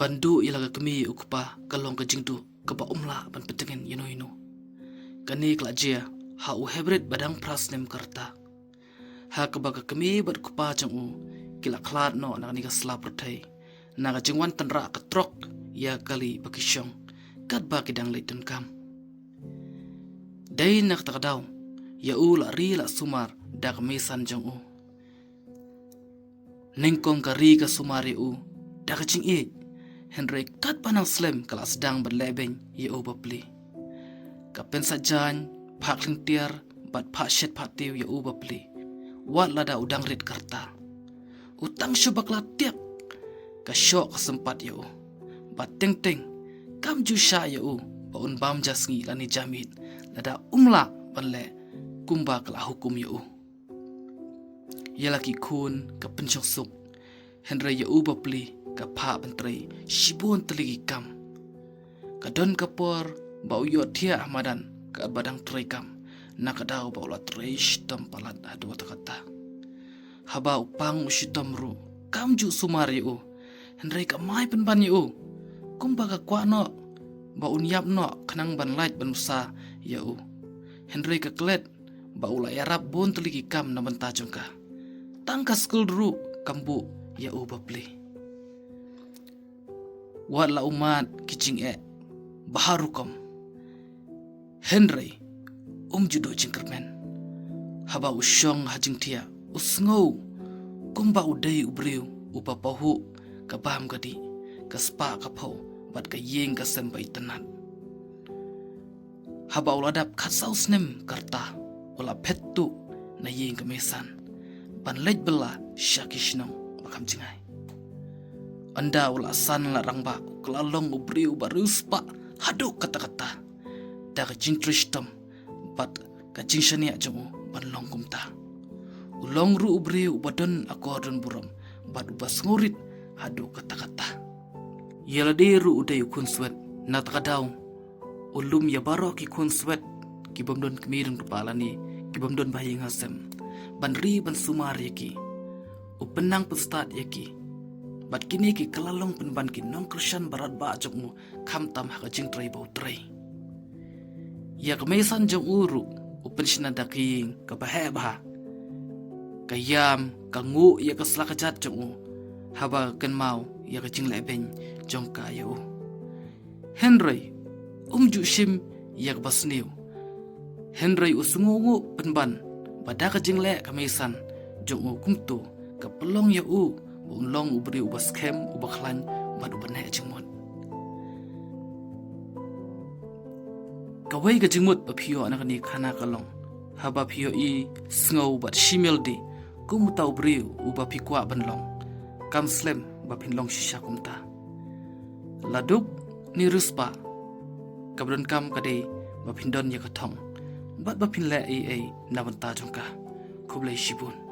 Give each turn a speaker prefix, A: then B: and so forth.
A: bandu ilaga kami ukupa kalong kajingdu kaba umla ban petengin ino. Kani klajia ha u hybrid badang prasnem karta. Ha kabaga kami bad kupa jangu kila klat no na niga slap rotai. Naga jingwan tanra katrok ya kali bakisyong kat ba kidang leitan kam. Dai nak takadaw ya u la ri la sumar da kamisan jangu. Ningkong kari ka sumari u da kajing e. Henry kat panang slam kala sedang berlebeng ya u bapli. Kapen sajan pak lingtiar bat pak shet patiu ya u bapli. Wat lada udang rit karta. Utang syubak latiak ka syok kesempat ya u. Bat ting kam ju sya ya u baun bam jasngi lani jamit lada umla banle kumba kala hukum ya u. Ya laki kun ka pensyok suk. Henry ya u bapli ka pa bentrai shibun teligi kam. Kadon kapor bau yo tia ahmadan ka badang trai kam. Nakadaw bau la trai shitam palat adu kata. Haba upang ushitam ru kam ju sumari u. Henry ka mai penban u. Kumba ka kwa no bau nyap no kanang ban light ban usa ya u. Henry ka klet bau la yarap bon teligi kam na benta jongka. Tangka skul ru kambu ya u bapli. Wat la umat kicing baharukom. Henry judo jingkermen. Haba usyong hajing tia usngau kumba udai ubriu upapahu kabam gadi kaspa kapau bat ka yeng ka sampai tenat. Haba uladap katsau snem karta ula pettu na yeng kemesan ban lej bela syakishnong bakam jingai. Anda ula san la rangba kelalong ubriu baruspa haduk kata-kata da kajing tristam bat kajing shania jongu ban long kumta. Ulong ru ubriu badan akordon buram bat ubas ngurit haduk kata-kata. Yala deru udai ukun swet na takadaw ulum ya baro ki kun swet ki bamdon kemirang kepala ni ki bamdon bahing hasem ban ri ban sumar yaki upenang pestat yaki. Bat kini ki kelalong penban ki nong krisyan barat ba jongmu kam tam haka jing trai bau trai. Ya kemesan jong uru upen sinadaking kabahebah. Kayam kangu ya kesela kejat jong haba ken mau ya kejing lebeng jong kayo. Henry ju shim ya basniu. Henry usungu penban pada kejing le kemesan jong kumtu kapelong ya u. Long ubri ubas kem ubaklan bad ubane jingmut. Kawai ka jingmut bapio anak ni kana kalong. Haba pio i sngau bad shimel di kumta ubri ubapi kwa banlong. Kam slem bapin long shisha kumta. Laduk ni ruspa kabron kam kadai bapin don ya katong. Bad bapin le ai nabanta jongka kublai shibun.